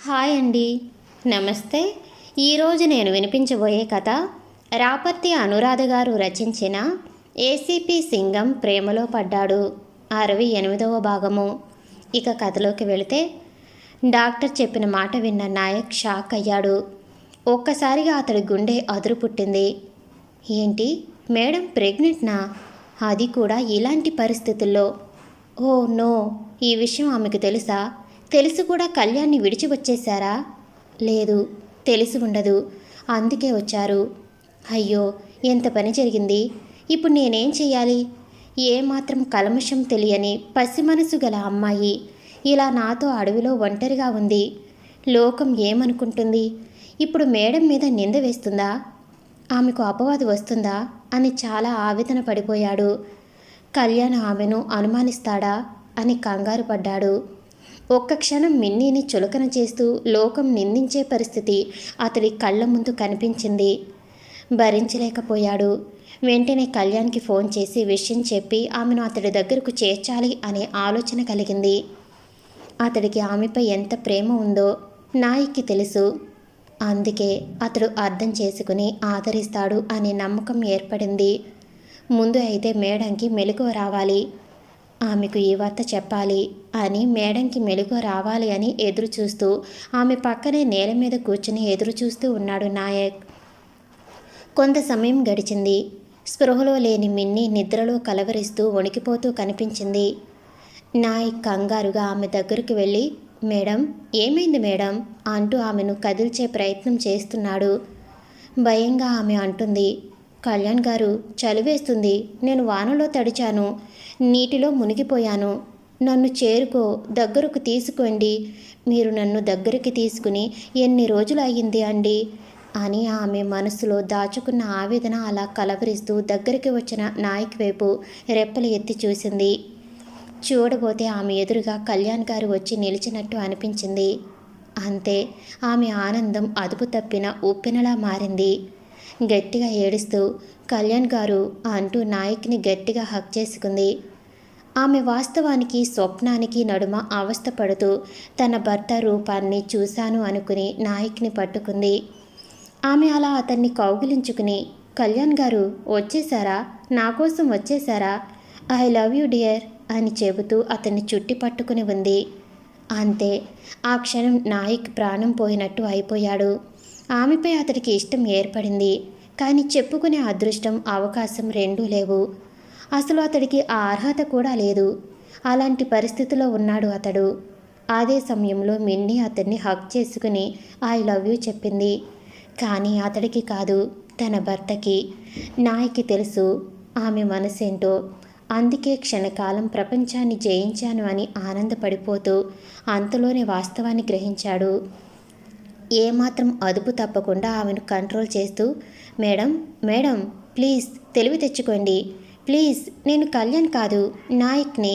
Hi అండి. నమస్తే. ఈరోజు నేను వినిపించబోయే కథ రాపర్తి అనురాధ గారు రచించిన ఏసీపీ సింగం ప్రేమలో పడ్డాడు 68వ భాగము. ఇక కథలోకి వెళితే, డాక్టర్ చెప్పిన మాట విన్న నాయక్ షాక్ అయ్యాడు. ఒక్కసారిగా అతడి గుండె అదురు పుట్టింది. ఏంటి, మేడం ప్రెగ్నెంట్నా? అది కూడా ఇలాంటి పరిస్థితుల్లో? ఓ నో, ఈ విషయం ఆమెకు తెలుసా? తెలిసి కూడా కళ్యాణ్ని విడిచి వచ్చేశారా? లేదు, తెలిసి ఉండదు, అందుకే వచ్చారు. అయ్యో, ఎంత పని జరిగింది. ఇప్పుడు నేనేం చెయ్యాలి? ఏమాత్రం కల్మషం తెలియని పసి మనసు గల అమ్మాయి ఇలా నాతో అడవిలో ఒంటరిగా ఉంది. లోకం ఏమనుకుంటుంది? ఇప్పుడు మేడం మీద నింద వేస్తుందా? ఆమెకు అపవాదు వస్తుందా అని చాలా ఆవేదన పడిపోయాడు. కళ్యాణ్ ఆమెను అనుమానిస్తాడా అని కంగారు పడ్డాడు. ఒక్క క్షణం మిన్నీని చులకన చేస్తూ లోకం నిందించే పరిస్థితి అతడి కళ్ళ ముందు కనిపించింది. భరించలేకపోయాడు. వెంటనే కళ్యాణ్కి ఫోన్ చేసి విషయం చెప్పి ఆమెను అతడి దగ్గరకు చేర్చాలి అనే ఆలోచన కలిగింది. అతడికి ఆమెపై ఎంత ప్రేమ ఉందో నాయక్కి తెలుసు. అందుకే అతడు అర్థం చేసుకుని ఆదరిస్తాడు అనే నమ్మకం ఏర్పడింది. ముందు అయితే మేడంకి మెలకువ రావాలి, ఆమెకు ఈ వార్త చెప్పాలి అని మేడంకి మెలకువ రావాలి అని ఎదురు చూస్తూ ఆమె పక్కనే నేల మీద కూర్చుని ఎదురు చూస్తూ ఉన్నాడు నాయక్. కొంత సమయం గడిచింది. స్పృహలో లేని మిన్ని నిద్రలో కలవరిస్తూ వణికిపోతూ కనిపించింది. నాయక్ కంగారుగా ఆమె దగ్గరకు వెళ్ళి, మేడం, ఏమైంది మేడం అంటూ ఆమెను కదిల్చే ప్రయత్నం చేస్తున్నాడు. భయంగా ఆమె అంటుంది, కళ్యాణ్ గారు, చలివేస్తుంది, నేను వానలో తడిచాను, నీటిలో మునిగిపోయాను, నన్ను చేరుకో, దగ్గరకు తీసుకోండి, మీరు నన్ను దగ్గరికి తీసుకుని ఎన్ని రోజులు అయ్యింది అండి అని ఆమె మనసులో దాచుకున్న ఆవేదన అలా కలవరిస్తూ దగ్గరికి వచ్చిన నాయక్ వైపు రెప్పలు ఎత్తి చూసింది. చూడబోతే ఆమె ఎదురుగా కళ్యాణ్ గారు వచ్చి నిలిచినట్టు అనిపించింది. అంతే, ఆమె ఆనందం అదుపు తప్పిన ఉప్పెనలా మారింది. గట్టిగా ఏడుస్తూ కళ్యాణ్ గారు అంటూ నాయక్ని గట్టిగా హక్ చేసుకుంది. ఆమె వాస్తవానికి స్వప్నానికి నడుమ అవస్థపడుతూ తన భర్త రూపాన్ని చూశాను అనుకుని నాయక్ని పట్టుకుంది. ఆమె అలా అతన్ని కౌగిలించుకుని, కళ్యాణ్ గారు వచ్చేశారా, నా కోసం వచ్చేశారా, ఐ లవ్ యూ డియర్ అని చెబుతూ అతన్ని చుట్టి పట్టుకుని ఉంది. అంతే, ఆ క్షణం నాయక్ ప్రాణం పోయినట్టు అయిపోయాడు. ఆమెపై అతడికి ఇష్టం ఏర్పడింది. కానీ చెప్పుకునే అదృష్టం, అవకాశం రెండూ లేవు. అసలు అతడికి ఆ అర్హత కూడా లేదు. అలాంటి పరిస్థితిలో ఉన్నాడు అతడు. అదే సమయంలో మిన్నీ అతన్ని హక్ చేసుకుని ఐ లవ్ యూ చెప్పింది. కానీ అతడికి కాదు, తన భర్తకి. నాయకి తెలుసు ఆమె మనసేంటో. అందుకే క్షణకాలం ప్రపంచాన్ని జయించాను అని ఆనందపడిపోతూ అంతలోనే వాస్తవాన్ని గ్రహించాడు. ఏమాత్రం అదుపు తప్పకుండా ఆమెను కంట్రోల్ చేస్తూ, మేడం, మేడం, ప్లీజ్ తెలివి తెచ్చుకోండి, ప్లీజ్, నేను కళ్యాణ్ కాదు, నాయక్ని,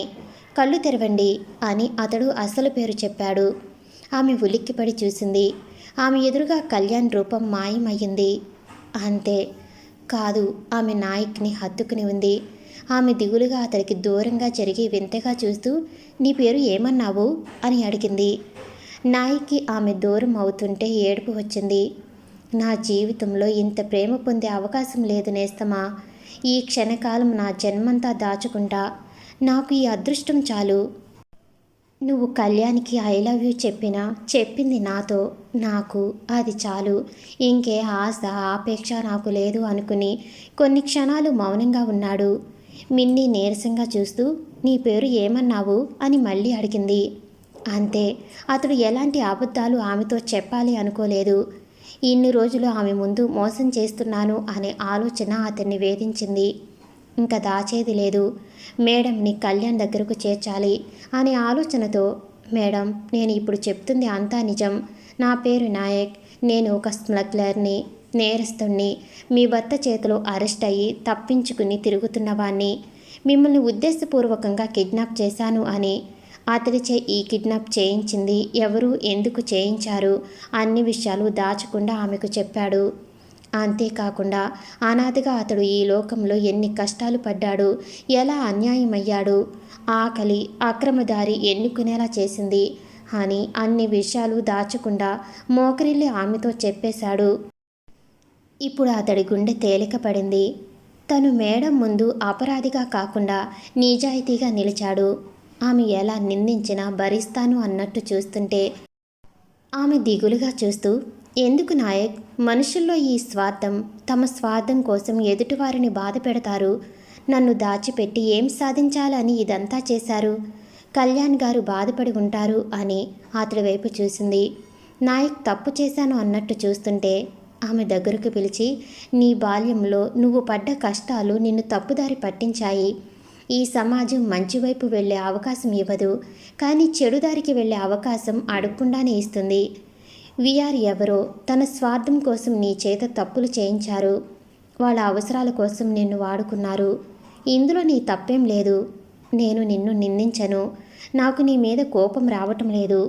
కళ్ళు తెరవండి అని అతడు అసలు పేరు చెప్పాడు. ఆమె ఉలిక్కిపడి చూసింది. ఆమె ఎదురుగా కళ్యాణ్ రూపం మాయమయ్యింది. అంతే, కాదు, ఆమె నాయక్ని హత్తుకుని ఉంది. ఆమె దిగులుగా అతడికి దూరంగా జరిగి వింతగా చూస్తూ, నీ పేరు ఏమన్నావు అని అడిగింది. నాయక్కి ఆమె దూరం అవుతుంటే ఏడుపు వచ్చింది. నా జీవితంలో ఇంత ప్రేమ పొందే అవకాశం లేదు నేస్తమా. ఈ క్షణకాలం నా జన్మంతా దాచుకుంటా. నాకు ఈ అదృష్టం చాలు. నువ్వు కళ్యాణ్కి ఐ లవ్ యూ చెప్పింది నాతో, నాకు అది చాలు. ఇంకే ఆశ ఆపేక్ష నాకు లేదు అనుకుని కొన్ని క్షణాలు మౌనంగా ఉన్నాడు. మిన్నీ నీరసంగా చూస్తూ, నీ పేరు ఏమన్నావు అని మళ్ళీ అడిగింది. అంతే, అతడు ఎలాంటి అబద్ధాలు ఆమెతో చెప్పాలి అనుకోలేదు. ఇన్ని రోజులు ఆమె ముందు మోసం చేస్తున్నాను అనే ఆలోచన అతన్ని వేధించింది. ఇంకా దాచేది లేదు. మేడంని కళ్యాణ్ దగ్గరకు చేర్చాలి అనే ఆలోచనతో, మేడం, నేను ఇప్పుడు చెప్తుంది అంతా నిజం. నా పేరు నాయక్, నేను ఒక స్మగ్లర్ని, నేరస్తుణ్ణి, మీ భర్త చేతిలో అరెస్ట్ అయ్యి తప్పించుకుని తిరుగుతున్నవాణ్ణి. మిమ్మల్ని ఉద్దేశపూర్వకంగా కిడ్నాప్ చేశాను అని, అతడిచే ఈ కిడ్నాప్ చేయించింది ఎవరు, ఎందుకు చేయించారు అన్ని విషయాలు దాచకుండా ఆమెకు చెప్పాడు. అంతేకాకుండా అనాథగా అతడు ఈ లోకంలో ఎన్ని కష్టాలు పడ్డాడు, ఎలా అన్యాయమయ్యాడు, ఆకలి, అక్రమదారి ఎన్నుకునేలా చేసింది అని అన్ని విషయాలు దాచకుండా మోకరిల్లి ఆమెతో చెప్పేశాడు. ఇప్పుడు అతడి గుండె తేలిక పడింది. తను మేడం ముందు అపరాధిగా కాకుండా నిజాయితీగా నిలిచాడు. ఆమె ఎలా నిందించినా భరిస్తాను అన్నట్టు చూస్తుంటే ఆమె దిగులుగా చూస్తూ, ఎందుకు నాయక్, మనుషుల్లో ఈ స్వార్థం, తమ స్వార్థం కోసం ఎదుటివారిని బాధ పెడతారు. నన్ను దాచిపెట్టి ఏం సాధించాలని ఇదంతా చేశారు? కళ్యాణ్ గారు బాధపడి ఉంటారు అని అతడి వైపు చూసింది. నాయక్ తప్పు చేశాను అన్నట్టు చూస్తుంటే ఆమె దగ్గరకు పిలిచి, నీ బాల్యంలో నువ్వు పడ్డ కష్టాలు నిన్ను తప్పుదారి పట్టించాయి. ఈ సమాజం మంచివైపు వెళ్ళే అవకాశం ఇవ్వదు, కానీ చెడుదారికి వెళ్ళే అవకాశం అడగకుండానే ఇస్తుంది. విఆర్ ఎవరో తన స్వార్థం కోసం నీ చేత తప్పులు చేయించారు. వాళ్ళ అవసరాల కోసం నిన్ను వాడుకున్నారు. ఇందులో నీ తప్పేం లేదు. నేను నిన్ను నిందించను. నాకు నీ మీద కోపం రావటం లేదు.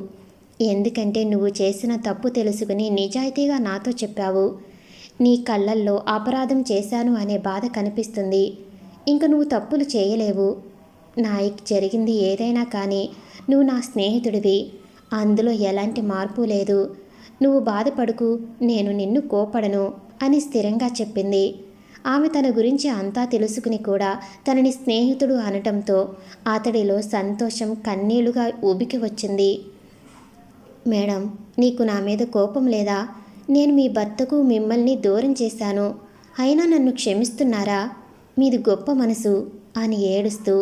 ఎందుకంటే నువ్వు చేసిన తప్పు తెలుసుకుని నిజాయితీగా నాతో చెప్పావు. నీ కళ్ళల్లో అపరాధం చేశాను అనే బాధ కనిపిస్తుంది. ఇంక నువ్వు తప్పులు చేయలేవు. నాయక్, జరిగింది ఏదైనా కానీ నువ్వు నా స్నేహితుడివి. అందులో ఎలాంటి మార్పు లేదు. నువ్వు బాధపడుకు, నేను నిన్ను కోపడను అని స్థిరంగా చెప్పింది. ఆమె తన గురించి అంతా తెలుసుకుని కూడా తనని స్నేహితుడు అనటంతో అతడిలో సంతోషం కన్నీళ్లుగా ఉబికి వచ్చింది. మేడం, నీకు నా మీద కోపం లేదా? నేను మీ భర్తకు మిమ్మల్ని దూరం చేశాను, అయినా నన్ను క్షమిస్తున్నారా? మీది గొప్ప మనసు అని ఏడుస్తూ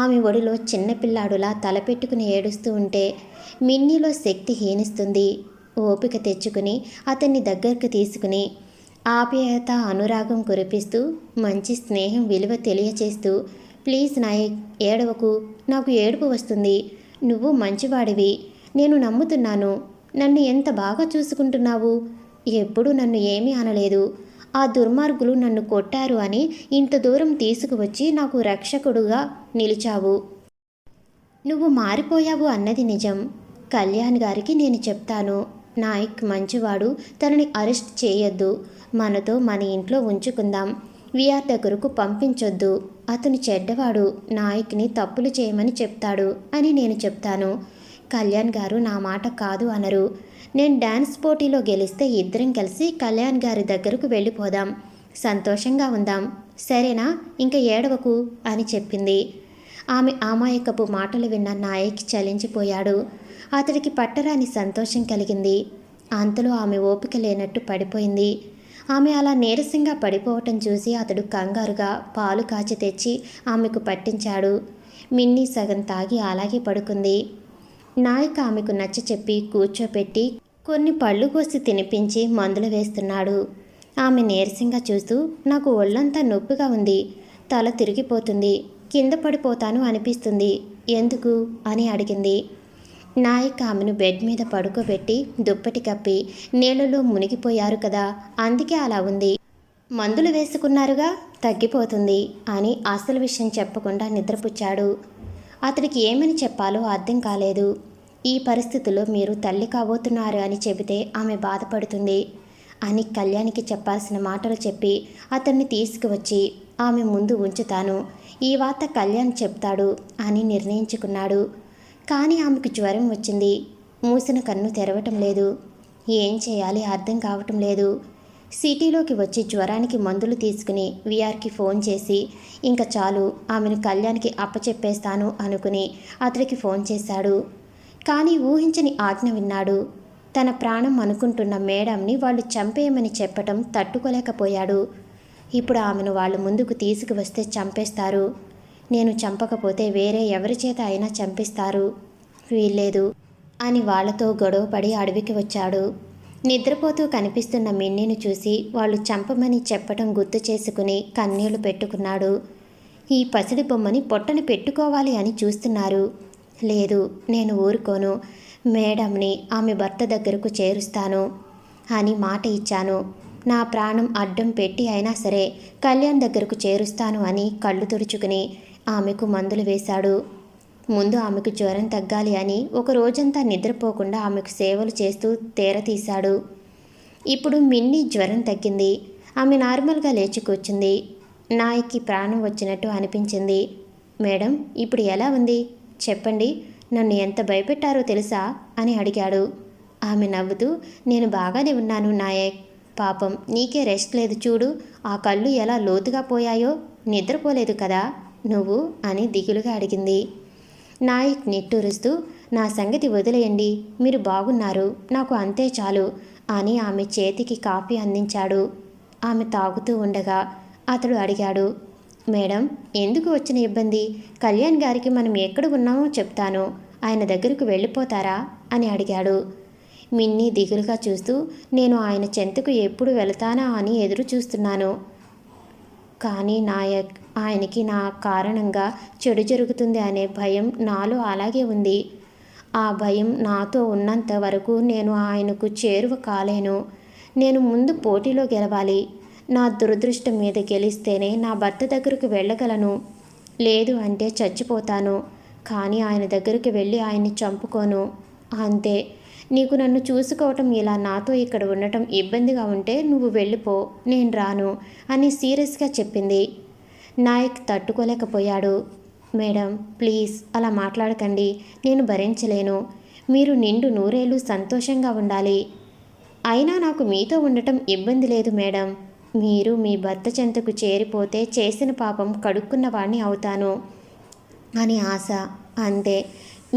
ఆమె ఒడిలో చిన్నపిల్లాడులా తలపెట్టుకుని ఏడుస్తూ ఉంటే మిన్నీలో శక్తి హీనిస్తుంది. ఓపిక తెచ్చుకుని అతన్ని దగ్గరకు తీసుకుని ఆప్యాయత అనురాగం కురిపిస్తూ మంచి స్నేహం విలువ తెలియచేస్తూ, ప్లీజ్ నాయక్, ఏడవకు, నాకు ఏడుపు వస్తుంది. నువ్వు మంచివాడివి, నేను నమ్ముతున్నాను. నన్ను ఎంత బాగా చూసుకుంటున్నావు. ఎప్పుడూ నన్ను ఏమీ అనలేదు. ఆ దుర్మార్గులు నన్ను కొట్టారు అని ఇంత దూరం తీసుకువచ్చి నాకు రక్షకుడుగా నిలిచావు. నువ్వు మారిపోయావు అన్నది నిజం. కళ్యాణ్ గారికి నేను చెప్తాను. నాయక్ మంచివాడు, తనని అరెస్ట్ చేయొద్దు. మనతో మన ఇంట్లో ఉంచుకుందాం. విఆర్ దగ్గరకు పంపించొద్దు. అతను చెడ్డవాడు, నాయక్ని తప్పులు చేయమని చెప్తాడు అని నేను చెప్తాను. కళ్యాణ్ గారు నా మాట కాదు అనరు. నేను డ్యాన్స్ పోటీలో గెలిస్తే ఇద్దరం కలిసి కళ్యాణ్ గారి దగ్గరకు వెళ్ళిపోదాం. సంతోషంగా ఉందాం. సరేనా? ఇంకా ఏడవకు అని చెప్పింది. ఆమె అమాయకపు మాటలు విన్న నాయక్ చలించిపోయాడు. అతడికి పట్టరాని సంతోషం కలిగింది. అంతలో ఆమె ఓపిక లేనట్టు పడిపోయింది. ఆమె అలా నీరసంగా పడిపోవటం చూసి అతడు కంగారుగా పాలు కాచి తెచ్చి ఆమెకు పట్టించాడు. మిన్నీ సగం తాగి అలాగే పడుకుంది. నాయక్ ఆమెకు నచ్చ చెప్పి కూర్చోపెట్టి కొన్ని పళ్ళు కోసి తినిపించి మందులు వేస్తున్నాడు. ఆమె నీరసంగా చూస్తూ, నాకు ఒళ్ళంతా నొప్పిగా ఉంది, తల తిరిగిపోతుంది, కింద పడిపోతాను అనిపిస్తుంది, ఎందుకు అని అడిగింది. నాయక్ ఆమెను బెడ్ మీద పడుకోబెట్టి దుప్పటి కప్పి, నీళ్ళలో మునిగిపోయారు కదా, అందుకే అలా ఉంది. మందులు వేసుకున్నారుగా, తగ్గిపోతుంది అని అసలు విషయం చెప్పకుండా నిద్రపుచ్చాడు. అతడికి ఏమని చెప్పాలో అర్థం కాలేదు. ఈ పరిస్థితుల్లో మీరు తల్లి కాబోతున్నారు అని చెబితే ఆమె బాధపడుతుంది అని కళ్యాణ్కి చెప్పాల్సిన మాటలు చెప్పి అతన్ని తీసుకువచ్చి ఆమె ముందు ఉంచుతాను. ఈ వార్త కళ్యాణ్ చెప్తాడు అని నిర్ణయించుకున్నాడు. కానీ ఆమెకు జ్వరం వచ్చింది. మూసిన కన్ను తెరవటం లేదు. ఏం చేయాలి అర్థం కావటం లేదు. సిటీలోకి వచ్చి జ్వరానికి మందులు తీసుకుని విఆర్కి ఫోన్ చేసి ఇంకా చాలు, ఆమెను కళ్యాణ్కి అప్పచెప్పేస్తాను అనుకుని అతడికి ఫోన్ చేశాడు. కానీ ఊహించని ఆజ్ఞ విన్నాడు. తన ప్రాణం అనుకుంటున్న మేడంని వాళ్ళు చంపేయమని చెప్పటం తట్టుకోలేకపోయాడు. ఇప్పుడు ఆమెను వాళ్ళు ముందుకు తీసుకువస్తే చంపేస్తారు. నేను చంపకపోతే వేరే ఎవరి చేత అయినా చంపిస్తారు, వీల్లేదు అని వాళ్లతో గొడవపడి అడవికి వచ్చాడు. నిద్రపోతూ కనిపిస్తున్న మిన్నీని చూసి వాళ్ళు చంపమని చెప్పటం గుర్తు చేసుకుని కన్నీళ్లు పెట్టుకున్నాడు. ఈ పసిడి బొమ్మని పొట్టని పెట్టుకోవాలి అని చూస్తున్నారు. లేదు, నేను ఊరుకోను. మేడంని ఆమె భర్త దగ్గరకు చేరుస్తాను అని మాట ఇచ్చాను. నా ప్రాణం అడ్డం పెట్టి అయినా సరే కళ్యాణ్ దగ్గరకు చేరుస్తాను అని కళ్ళు తుడుచుకుని ఆమెకు మందులు వేశాడు. ముందు ఆమెకు జ్వరం తగ్గాలి అని ఒక రోజంతా నిద్రపోకుండా ఆమెకు సేవలు చేస్తూ తీశాడు. ఇప్పుడు మిన్నీ జ్వరం తగ్గింది. ఆమె నార్మల్గా లేచి కూర్చుంది. నాయక్కి ప్రాణం వచ్చినట్టు అనిపించింది. మేడం, ఇప్పుడు ఎలా ఉంది చెప్పండి, నన్ను ఎంత భయపెట్టారో తెలుసా అని అడిగాడు. ఆమె నవ్వుతూ, నేను బాగానే ఉన్నాను నాయక్. పాపం నీకే రెస్ట్ లేదు చూడు, ఆ కళ్ళు ఎలా లోతుగా పోయాయో. నిద్రపోలేదు కదా నువ్వు అని దిగులుగా అడిగింది. నాయక్ నిట్టూరుస్తూ, నా సంగతి వదిలేయండి, మీరు బాగున్నారు, నాకు అంతే చాలు అని ఆమె చేతికి కాఫీ అందించాడు. ఆమె తాగుతూ ఉండగా అతడు అడిగాడు, మేడం ఎందుకు వచ్చిన ఇబ్బంది? కళ్యాణ్ గారికి మనం ఎక్కడ ఉన్నామో చెప్తాను, ఆయన దగ్గరకు వెళ్ళిపోతారా అని అడిగాడు. మిన్నీ దిగులుగా చూస్తూ, నేను ఆయన చెంతకు ఎప్పుడు వెళతానా అని ఎదురు చూస్తున్నాను. కానీ నాయక్, ఆయనకి నా కారణంగా చెడు జరుగుతుంది అనే భయం నాలో అలాగే ఉంది. ఆ భయం నాతో ఉన్నంత వరకు నేను ఆయనకు చేరువ కాలేను. నేను ముందు పోటీలో గెలవాలి. నా దురదృష్టం మీద గెలిస్తేనే నా భర్త దగ్గరకు వెళ్ళగలను, లేదు అంటే చచ్చిపోతాను. కానీ ఆయన దగ్గరికి వెళ్ళి ఆయన్ని చంపుకోను. అంతే. నీకు నన్ను చూసుకోవటం ఇలా నాతో ఇక్కడ ఉండటం ఇబ్బందిగా ఉంటే నువ్వు వెళ్ళిపో, నేను రాను అని సీరియస్గా చెప్పింది. నాయక్ తట్టుకోలేకపోయాడు. మేడం ప్లీజ్ అలా మాట్లాడకండి, నేను భరించలేను. మీరు నిండు నూరేళ్ళు సంతోషంగా ఉండాలి. అయినా నాకు మీతో ఉండటం ఇబ్బంది లేదు మేడం. మీరు మీ భర్త చెంతకు చేరిపోతే చేసిన పాపం కడుక్కున్నవాణ్ణి అవుతాను అని ఆశ, అంతే.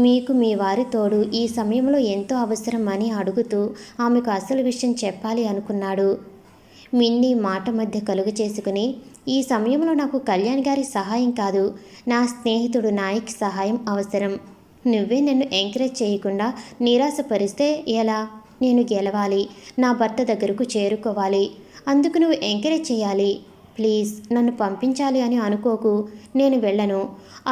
మీకు మీ వారి తోడు ఈ సమయంలో ఎంతో అవసరం అని అడుగుతూ ఆమెకు అసలు విషయం చెప్పాలి అనుకున్నాడు. మిన్నీ మాట మధ్య కలుగు చేసుకుని, ఈ సమయంలో నాకు కళ్యాణ్ గారి సహాయం కాదు, నా స్నేహితుడు నాయక్ సహాయం అవసరం. నువ్వే నన్ను ఎంకరేజ్ చేయకుండా నిరాశపరిస్తే ఎలా? నేను గెలవాలి, నా భర్త దగ్గరకు చేరుకోవాలి, అందుకు నువ్వు ఎంకరేజ్ చేయాలి. ప్లీజ్ నన్ను పంపించాలి అని అనుకోకు, నేను వెళ్ళను.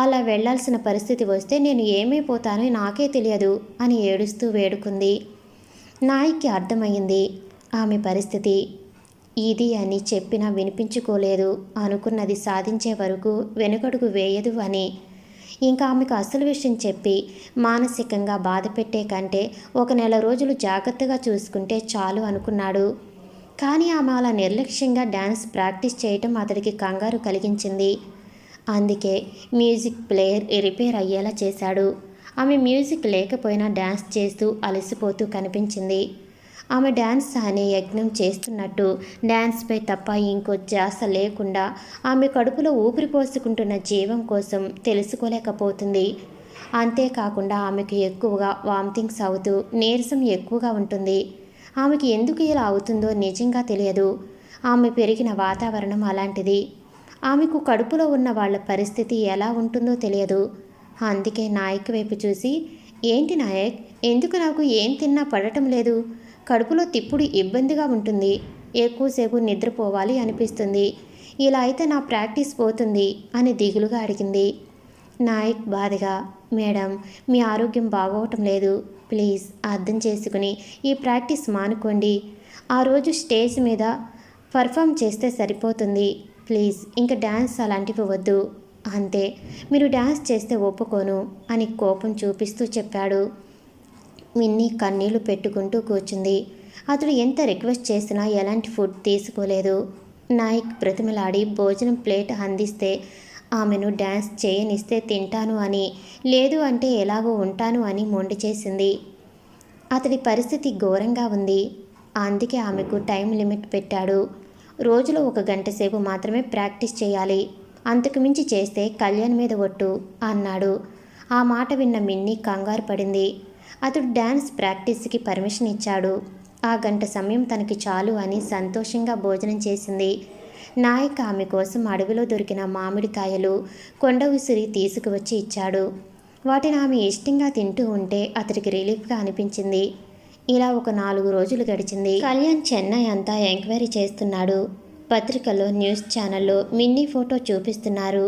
అలా వెళ్లాల్సిన పరిస్థితి వస్తే నేను ఏమైపోతానో నాకే తెలియదు అని ఏడుస్తూ వేడుకుంది. నాయక్కి అర్థమయ్యింది ఆమె పరిస్థితి. ఇది అని చెప్పినా వినిపించుకోలేదు, అనుకున్నది సాధించే వరకు వెనుకడుగు వేయదు అని. ఇంకా ఆమెకు అసలు విషయం చెప్పి మానసికంగా బాధ పెట్టే కంటే 1 నెల రోజులు జాగ్రత్తగా చూసుకుంటే చాలు అనుకున్నాడు. కానీ ఆమె అలా నిర్లక్ష్యంగా డ్యాన్స్ ప్రాక్టీస్ చేయటం అతడికి కంగారు కలిగించింది. అందుకే మ్యూజిక్ ప్లేయర్ రిపేర్ అయ్యేలా చేశాడు. ఆమె మ్యూజిక్ లేకపోయినా డ్యాన్స్ చేస్తూ అలసిపోతూ కనిపించింది. ఆమె డ్యాన్స్ అనే యజ్ఞం చేస్తున్నట్టు డ్యాన్స్పై తప్ప ఇంకో ధ్యాస లేకుండా ఆమె కడుపులో ఊపిరి పోసుకుంటున్న జీవం కోసం తెలుసుకోలేకపోతుంది. అంతేకాకుండా ఆమెకు ఎక్కువగా వామిటింగ్స్ అవుతూ నీరసం ఎక్కువగా ఉంటుంది. ఆమెకి ఎందుకు ఇలా అవుతుందో నిజంగా తెలియదు. ఆమె పెరిగిన వాతావరణం అలాంటిది. ఆమెకు కడుపులో ఉన్న వాళ్ళ పరిస్థితి ఎలా ఉంటుందో తెలియదు. అందుకే నాయక్ వైపు చూసి, ఏంటి నాయక్, ఎందుకు నాకు ఏం తిన్నా పడటం లేదు? కడుపులో తిప్పుడు ఇబ్బందిగా ఉంటుంది, ఎక్కువసేపు నిద్రపోవాలి అనిపిస్తుంది, ఇలా అయితే నా ప్రాక్టీస్ పోతుంది అని దిగులుగా అడిగింది. నాయక్ బాధగా, మేడం మీ ఆరోగ్యం బాగోవటం లేదు, ప్లీజ్ అర్థం చేసుకుని ఈ ప్రాక్టీస్ మానుకోండి. ఆ రోజు స్టేజ్ మీద పర్ఫామ్ చేస్తే సరిపోతుంది, ప్లీజ్ ఇంకా డ్యాన్స్ అలాంటివి వద్దు, అంతే. మీరు డ్యాన్స్ చేస్తే ఒప్పుకోను అని కోపం చూపిస్తూ చెప్పాడు. మిన్నీ కన్నీళ్లు పెట్టుకుంటూ కూర్చుంది. అతడు ఎంత రిక్వెస్ట్ చేసినా ఎలాంటి ఫుడ్ తీసుకోలేదు. నాయక్ బ్రతిమలాడి భోజనం ప్లేట్ అందిస్తే ఆమెను డ్యాన్స్ చేయనిస్తే తింటాను అని, లేదు అంటే ఎలాగో ఉంటాను అని మొండి చేసింది. అతడి పరిస్థితి ఘోరంగా ఉంది. అందుకే ఆమెకు టైం లిమిట్ పెట్టాడు. రోజులో 1 గంట సేపు మాత్రమే ప్రాక్టీస్ చేయాలి, అంతకుమించి చేస్తే కళ్యాణ్ మీద ఒట్టు అన్నాడు. ఆ మాట విన్న మిన్నీ కంగారు పడింది. అతడు డ్యాన్స్ ప్రాక్టీస్కి పర్మిషన్ ఇచ్చాడు. ఆ గంట సమయం తనకి చాలు అని సంతోషంగా భోజనం చేసింది. నాయక్ ఆమె కోసం అడవిలో దొరికిన మామిడికాయలు కొండ ఉసిరి తీసుకువచ్చి ఇచ్చాడు. వాటిని ఆమె ఇష్టంగా తింటూ ఉంటే అతడికి రిలీఫ్గా అనిపించింది. ఇలా ఒక 4 రోజులు గడిచింది. కళ్యాణ్ చెన్నై అంతా ఎంక్వైరీ చేస్తున్నాడు. పత్రికల్లో, న్యూస్ ఛానల్లో మిన్నీ ఫోటో చూపిస్తున్నారు.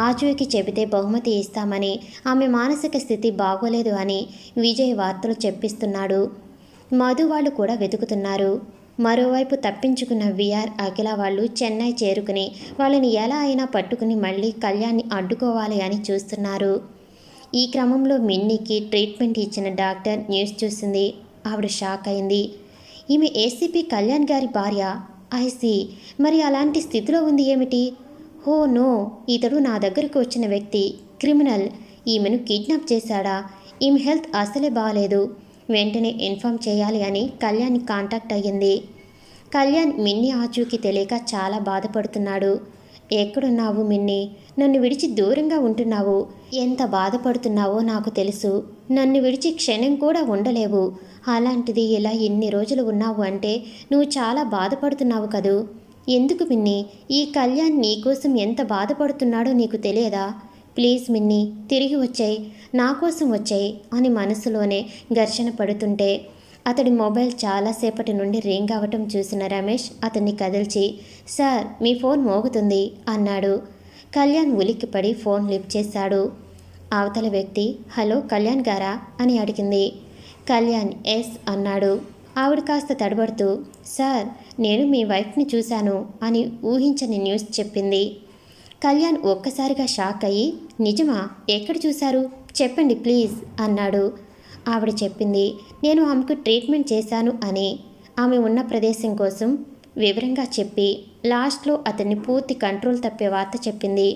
ఆచూకి చెబితే బహుమతి ఇస్తామని, ఆమె మానసిక స్థితి బాగోలేదు అని విజయ్ వార్తలు చెప్పిస్తున్నాడు. మధు వాళ్ళు కూడా వెతుకుతున్నారు. మరోవైపు తప్పించుకున్న విఆర్, అఖిల వాళ్ళు చెన్నై చేరుకుని వాళ్ళని ఎలా అయినా పట్టుకుని మళ్ళీ కళ్యాణ్ని అడ్డుకోవాలి అని చూస్తున్నారు. ఈ క్రమంలో మిన్నీకి ట్రీట్మెంట్ ఇచ్చిన డాక్టర్ న్యూస్ చూసింది. ఆవిడ షాక్ అయింది. ఈమె ఏసీపీ కళ్యాణ్ గారి భార్య. ఐసీ, మరి అలాంటి స్థితిలో ఉంది ఏమిటి? ఓ నో, ఇతడు నా దగ్గరకు వచ్చిన వ్యక్తి క్రిమినల్. ఈమెను కిడ్నాప్ చేశాడా? ఈమె హెల్త్ అసలే బాగాలేదు, వెంటనే ఇన్ఫామ్ చేయాలి అని కళ్యాణ్ని కాంటాక్ట్ అయ్యింది. కళ్యాణ్ మిన్ని ఆచూకీ తెలియక చాలా బాధపడుతున్నాడు. ఎక్కడున్నావు మిన్ని? నన్ను విడిచి దూరంగా ఉంటున్నావు. ఎంత బాధపడుతున్నావో నాకు తెలుసు. నన్ను విడిచి క్షణం కూడా ఉండలేవు. అలాంటిది ఇలా ఇన్ని రోజులు ఉన్నావు అంటే నువ్వు చాలా బాధపడుతున్నావు కదూ. ఎందుకు మిన్ని? ఈ కళ్యాణ్ నీకోసం ఎంత బాధపడుతున్నాడో నీకు తెలియదా? ప్లీజ్ మిన్ని, తిరిగి వచ్చాయి, నా కోసం వచ్చాయి అని మనసులోనే ఘర్షణ పడుతుంటే అతడి మొబైల్ చాలాసేపటి నుండి రింగ్ అవ్వటం చూసిన రమేష్ అతన్ని కదిల్చి, సార్ మీ ఫోన్ మోగుతుంది అన్నాడు. కళ్యాణ్ ఉలిక్కిపడి ఫోన్ లిఫ్ట్ చేశాడు. అవతల వ్యక్తి హలో కళ్యాణ్ గారా అని అడిగింది. కళ్యాణ్ ఎస్ అన్నాడు. ఆవిడ కాస్త తడబడుతూ సార్ నేను మీ వైఫ్ని చూశాను అని ఊహించని న్యూస్ చెప్పింది. కళ్యాణ్ ఒక్కసారిగా షాక్ అయ్యి నిజమా? ఎక్కడ చూశారు? చెప్పండి ప్లీజ్ అన్నాడు. ఆవిడ చెప్పింది నేను ఆమెకు ట్రీట్మెంట్ చేశాను అని. ఆమె ఉన్న ప్రదేశం కోసం వివరంగా చెప్పి లాస్ట్లో అతన్ని పూర్తి కంట్రోల్ తప్పే వార్త చెప్పింది.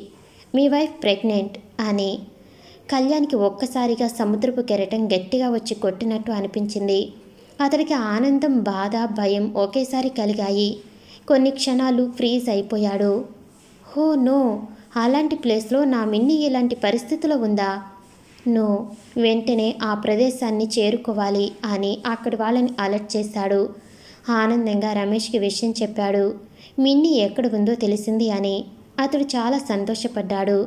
మీ వైఫ్ ప్రెగ్నెంట్ అని. కళ్యాణ్కి ఒక్కసారిగా సముద్రపు కెరటం గట్టిగా వచ్చి కొట్టినట్టు అనిపించింది. అతడికి ఆనందం, బాధ, భయం ఒకేసారి కలిగాయి. కొన్ని క్షణాలు ఫ్రీజ్ అయిపోయాడు. హో నో, అలాంటి ప్లేస్లో నా మిన్ని ఇలాంటి పరిస్థితిలో ఉందా? నో, వెంటనే ఆ ప్రదేశాన్ని చేరుకోవాలి అని అక్కడి వాళ్ళని అలర్ట్ చేశాడు. ఆనందంగా రమేష్కి విషయం చెప్పాడు. మిన్ని ఎక్కడ ఉందో తెలిసింది అని. అతడు చాలా సంతోషపడ్డాడు.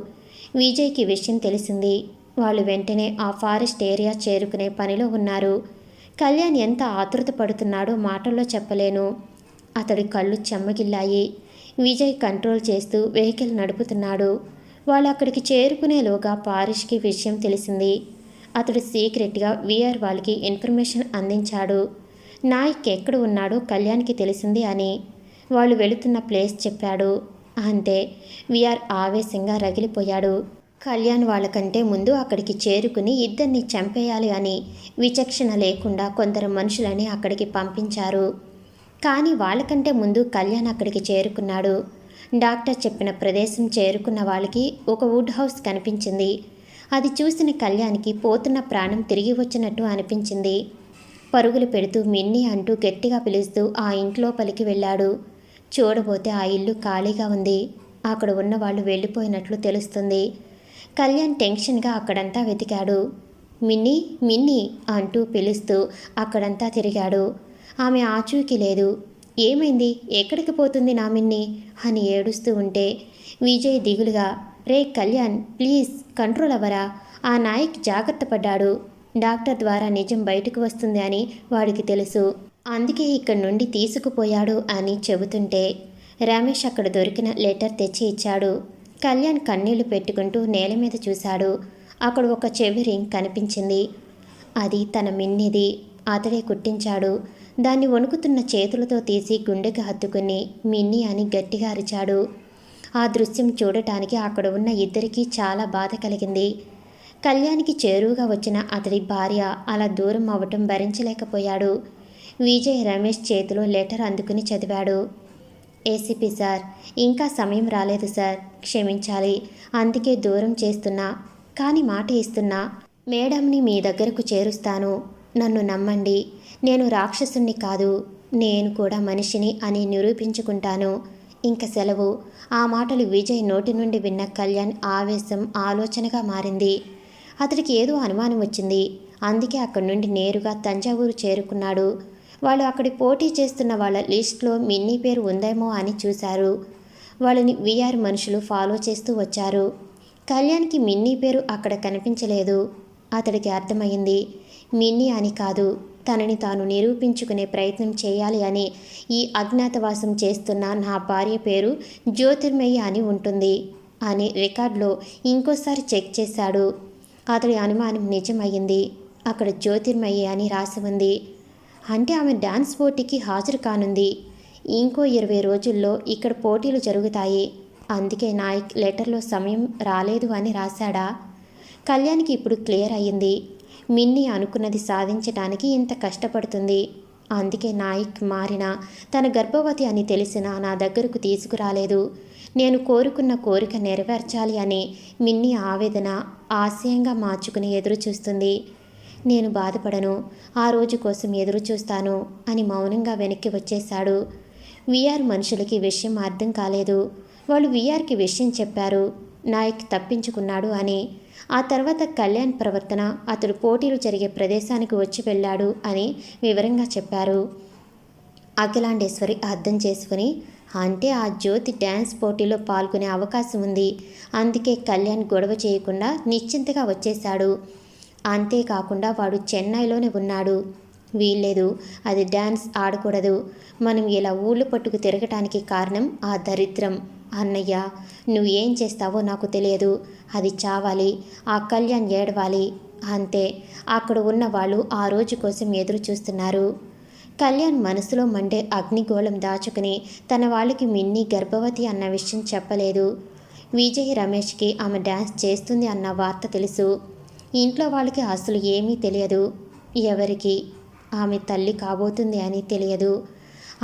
విజయ్కి విషయం తెలిసింది. వాళ్ళు వెంటనే ఆ ఫారెస్ట్ ఏరియా చేరుకునే పనిలో ఉన్నారు. కళ్యాణ్ ఎంత ఆతృత పడుతున్నాడో మాటల్లో చెప్పలేను. అతడి కళ్ళు చెమ్మగిల్లాయి. విజయ్ కంట్రోల్ చేస్తూ వెహికల్ నడుపుతున్నాడు. వాళ్ళు అక్కడికి చేరుకునేలోగా పారిష్కి విషయం తెలిసింది. అతడు సీక్రెట్గా వీఆర్ వాళ్ళకి ఇన్ఫర్మేషన్ అందించాడు. నాయక్ ఎక్కడ ఉన్నాడో కళ్యాణ్కి తెలిసింది అని. వాళ్ళు వెళుతున్న ప్లేస్ చెప్పాడు. అంతే, వీఆర్ ఆవేశంగా రగిలిపోయాడు. కళ్యాణ్ వాళ్ళకంటే ముందు అక్కడికి చేరుకుని ఇద్దరిని చంపేయాలి అని విచక్షణ లేకుండా కొందరు మనుషులని అక్కడికి పంపించారు. కానీ వాళ్ళకంటే ముందు కళ్యాణ్ అక్కడికి చేరుకున్నాడు. డాక్టర్ చెప్పిన ప్రదేశం చేరుకున్న వాళ్ళకి ఒక వుడ్ హౌస్ కనిపించింది. అది చూసిన కళ్యాణ్కి పోతున్న ప్రాణం తిరిగి వచ్చినట్టు అనిపించింది. పరుగులు పెడుతూ మిన్ని అంటూ గట్టిగా పిలుస్తూ ఆ ఇంట్లోపలికి వెళ్ళాడు. చూడబోతే ఆ ఇల్లు ఖాళీగా ఉంది. అక్కడ ఉన్న వాళ్ళు వెళ్ళిపోయినట్లు తెలుస్తుంది. కళ్యాణ్ టెన్షన్గా అక్కడంతా వెతికాడు. మిన్ని మిన్ని అంటూ పిలుస్తూ అక్కడంతా తిరిగాడు. ఆమె ఆచూకీ లేదు. ఏమైంది? ఎక్కడికి పోతుంది నా మిన్ని అని ఏడుస్తూ ఉంటే విజయ్ దిగులుగా, రే కళ్యాణ్ ప్లీజ్ కంట్రోల్ అవ్వరా, ఆ నాయక్ జాగ్రత్త పడ్డాడు. డాక్టర్ ద్వారా నిజం బయటకు వస్తుంది అని వాడికి తెలుసు, అందుకే ఇక్కడి నుండి తీసుకుపోయాడు అని చెబుతుంటే రమేష్ అక్కడ దొరికిన లెటర్ తెచ్చి ఇచ్చాడు. కళ్యాణ్ కన్నీళ్లు పెట్టుకుంటూ నేల మీద చూశాడు. అక్కడ ఒక చెవి రింగ్ కనిపించింది. అది తన మిన్నిది. అతడే కుట్టించాడు. దాన్ని వణుకుతున్న చేతులతో తీసి గుండెకి హత్తుకుని మిన్ని అని గట్టిగా అరిచాడు. ఆ దృశ్యం చూడటానికి అక్కడ ఉన్న ఇద్దరికీ చాలా బాధ కలిగింది. కళ్యాణ్కి చేరువుగా వచ్చిన అతడి భార్య అలా దూరం అవ్వటం భరించలేకపోయాడు. విజయ్ రమేష్ చేతిలో లెటర్ అందుకుని చదివాడు. ఏసీపీ సార్, ఇంకా సమయం రాలేదు సార్, క్షమించాలి, అందుకే దూరం చేస్తున్నా, కానీ మాట ఇస్తున్నా, మేడంని మీ దగ్గరకు చేరుస్తాను, నన్ను నమ్మండి, నేను రాక్షసుణ్ణి కాదు, నేను కూడా మనిషిని అని నిరూపించుకుంటాను, ఇంక సెలవు. ఆ మాటలు విజయ్ నోటి నుండి విన్న కళ్యాణ్ ఆవేశం ఆలోచనగా మారింది. అతడికి ఏదో అనుమానం వచ్చింది. అందుకే అక్కడి నుండి నేరుగా తంజావూరు చేరుకున్నాడు. వాళ్ళు అక్కడి పోటీ చేస్తున్న వాళ్ళ లిస్ట్లో మిన్నీ పేరు ఉందేమో అని చూశారు. వాళ్ళని వీఆర్ మనుషులు ఫాలో చేస్తూ వచ్చారు. కళ్యాణ్కి మిన్నీ పేరు అక్కడ కనిపించలేదు. అతడికి అర్థమైంది, మిన్నీ అని కాదు, తనని తాను నిరూపించుకునే ప్రయత్నం చేయాలి అని ఈ అజ్ఞాతవాసం చేస్తున్న నా భార్య పేరు జ్యోతిర్మయి అని ఉంటుంది అని రికార్డులో ఇంకోసారి చెక్ చేశాడు. అతడి అనుమానం నిజమయ్యింది. అక్కడ జ్యోతిర్మయి అని రాసి ఉంది. అంటే ఆమె డాన్స్ పోటీకి హాజరు కానుంది. ఇంకో 20 రోజుల్లో ఇక్కడ పోటీలు జరుగుతాయి. అందుకే నాయక్ లెటర్లో సమయం రాలేదు అని రాశాడా? కళ్యాణ్కి ఇప్పుడు క్లియర్ అయ్యింది. మిన్ని అనుకున్నది సాధించడానికి ఇంత కష్టపడుతుంది. అందుకే నాయక్ మారినా తన గర్భవతి అని తెలిసినా నా దగ్గరకు తీసుకురాలేదు. నేను కోరుకున్న కోరిక నెరవేర్చాలి అని మిన్ని ఆవేదన ఆశయంగా మార్చుకుని ఎదురు చూస్తుంది. నేను బాధపడను, ఆ రోజు కోసం ఎదురు చూస్తాను అని మౌనంగా వెనక్కి వచ్చేశాడు. విఆర్ మనుషులకి విషయం అర్థం కాలేదు. వాళ్ళు విఆర్కి విషయం చెప్పారు, నాయక్ తప్పించుకున్నాడు అని. ఆ తర్వాత కళ్యాణ్ ప్రవర్తన, అతడు పోటీలు జరిగే ప్రదేశానికి వచ్చి వెళ్ళాడు అని వివరంగా చెప్పారు. అఖిలాండేశ్వరి అర్థం చేసుకుని, అంటే ఆ జ్యోతి డ్యాన్స్ పోటీలో పాల్గొనే అవకాశం ఉంది, అందుకే కళ్యాణ్ గొడవ చేయకుండా నిశ్చింతగా వచ్చేశాడు. అంతేకాకుండా వాడు చెన్నైలోనే ఉన్నాడు. వీల్లేదు, అది డ్యాన్స్ ఆడకూడదు. మనం ఇలా ఊళ్ళు పట్టుకు తిరగటానికి కారణం ఆ దరిద్రం. అన్నయ్య, నువ్వు ఏం చేస్తావో నాకు తెలియదు. అది చావాలి, ఆ కళ్యాణ్ ఏడవాలి, అంతే. అక్కడ ఉన్న వాళ్ళు ఆ రోజు కోసం ఎదురు చూస్తున్నారు. కళ్యాణ్ మనసులో మండే అగ్నిగోళం దాచుకుని తన వాళ్ళకి మిన్నీ గర్భవతి అన్న విషయం చెప్పలేదు. విజయ్ రమేష్కి ఆమె డ్యాన్స్ చేస్తుంది అన్న వార్త తెలుసు. ఇంట్లో వాళ్ళకి అసలు ఏమీ తెలియదు. ఎవరికి ఆమె తల్లి కాబోతుంది అని తెలియదు.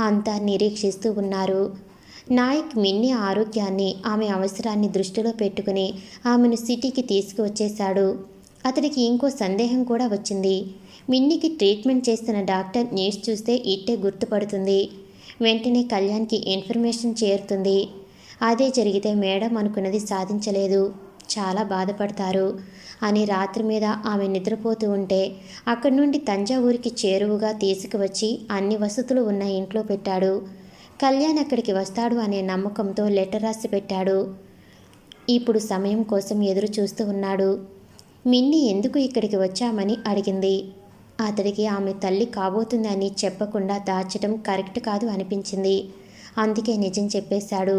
అంతా నిరీక్షిస్తూ ఉన్నారు. నాయక్ మిన్నీ ఆరోగ్యాన్ని, ఆమె అవసరాన్ని దృష్టిలో పెట్టుకుని ఆమెను సిటీకి తీసుకువచ్చేశాడు. అతడికి ఇంకో సందేహం కూడా వచ్చింది. మిన్నీకి ట్రీట్మెంట్ చేస్తున్న డాక్టర్ న్యూస్ చూస్తే ఇట్టే గుర్తుపడుతుంది. వెంటనే కళ్యాణ్కి ఇన్ఫర్మేషన్ చేరుతుంది. అదే జరిగితే మేడం అనుకున్నది సాధించలేదు, చాలా బాధపడతారు అని రాత్రి మీద ఆమె నిద్రపోతూ ఉంటే అక్కడి నుండి తంజావూరికి చేరువుగా తీసుకువచ్చి అన్ని వసతులు ఉన్న ఇంట్లో పెట్టాడు. కళ్యాణ్ అక్కడికి వస్తాడు అనే నమ్మకంతో లెటర్ రాసి పెట్టాడు. ఇప్పుడు సమయం కోసం ఎదురు చూస్తూ ఉన్నాడు. మిన్నీ ఎందుకు ఇక్కడికి వచ్చామని అడిగింది. అతడికి ఆమె తల్లి కాబోతుందని చెప్పకుండా దాచడం కరెక్ట్ కాదు అనిపించింది. అందుకే నిజం చెప్పేశాడు.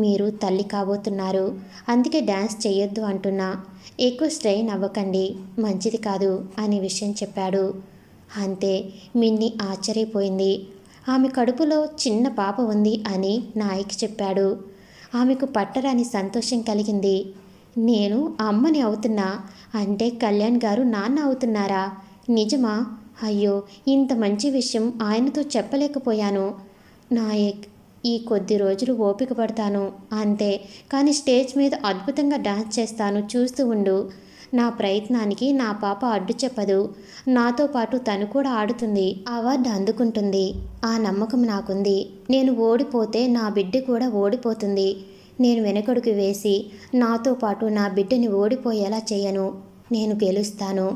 మీరు తల్లి కాబోతున్నారు, అందుకే డ్యాన్స్ చేయొద్దు అంటున్నా. ఎక్కువ స్ట్రెయిన్ అవ్వకండి, మంచిది కాదు అనే విషయం చెప్పాడు. అంతే. మిన్నీ ఆశ్చర్యపోయింది. ఆమె కడుపులో చిన్న పాప ఉంది అని నాయక్ చెప్పాడు. ఆమెకు పట్టరాని సంతోషం కలిగింది. నేను అమ్మని అవుతున్నా అంటే కళ్యాణ్ గారు నాన్న అవుతున్నారా? నిజమా? అయ్యో, ఇంత మంచి విషయం ఆయనతో చెప్పలేకపోయాను. నాయక్, ఈ కొద్ది రోజులు ఓపిక పడతాను అంతే, కానీ స్టేజ్ మీద అద్భుతంగా డాన్స్ చేస్తాను, చూస్తూ ఉండు. నా ప్రయత్నానికి నా పాప అడ్డు చెప్పదు. నాతో పాటు తను కూడా ఆడుతుంది, అవార్డు అందుకుంటుంది. ఆ నమ్మకం నాకుంది. నేను ఓడిపోతే నా బిడ్డ కూడా ఓడిపోతుంది. నేను వెనకడుగు వేసి నాతో పాటు నా బిడ్డని ఓడిపోయేలా చేయను. నేను గెలుస్తాను,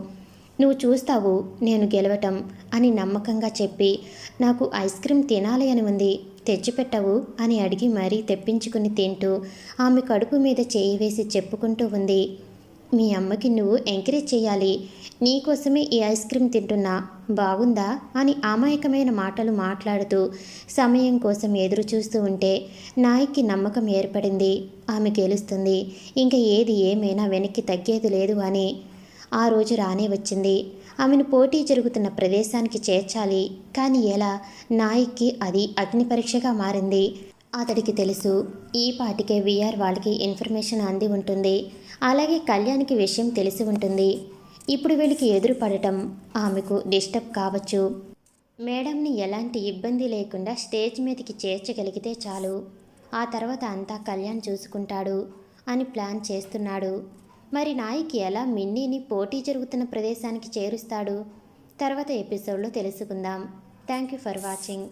నువ్వు చూస్తావు నేను గెలవటం అని నమ్మకంగా చెప్పి, నాకు ఐస్ క్రీమ్ తినాలి అని ఉంది, తెచ్చిపెట్టవు అని అడిగి మరీ తెప్పించుకుని తింటూ ఆమె కడుపు మీద చేయి వేసి చెప్పుకుంటూ ఉంది. మీ అమ్మకి నువ్వు ఎంకరేజ్ చేయాలి. నీకోసమే ఈ ఐస్ క్రీమ్ తింటున్నా, బాగుందా అని అమాయకమైన మాటలు మాట్లాడుతూ సమయం కోసం ఎదురు చూస్తూ ఉంటే నాయక్కి నమ్మకం ఏర్పడింది. ఆమె గెలుస్తుంది, ఇంకా ఏది ఏమైనా వెనక్కి తగ్గేది లేదు అని. ఆ రోజు రానే వచ్చింది. ఆమెను పోటీ జరుగుతున్న ప్రదేశానికి చేర్చాలి, కానీ ఎలా? నాయక్కి అది అగ్ని పరీక్షగా మారింది. అతడికి తెలుసు, ఈ పాటికే విఆర్ వాళ్ళకి ఇన్ఫర్మేషన్ అంది ఉంటుంది, అలాగే కళ్యాణ్కి విషయం తెలిసి ఉంటుంది. ఇప్పుడు వీళ్ళకి ఎదురు పడటం ఆమెకు డిస్టర్బ్ కావచ్చు. మేడంని ఎలాంటి ఇబ్బంది లేకుండా స్టేజ్ మీదకి చేర్చగలిగితే చాలు, ఆ తర్వాత అంతా కళ్యాణ్ చూసుకుంటాడు అని ప్లాన్ చేస్తున్నాడు. మరి నాయక్ ఎలా మిన్నీని పోటీ జరుగుతున్న ప్రదేశానికి చేరుస్తాడు? తర్వాత ఎపిసోడ్లో తెలుసుకుందాం. Thank you for watching.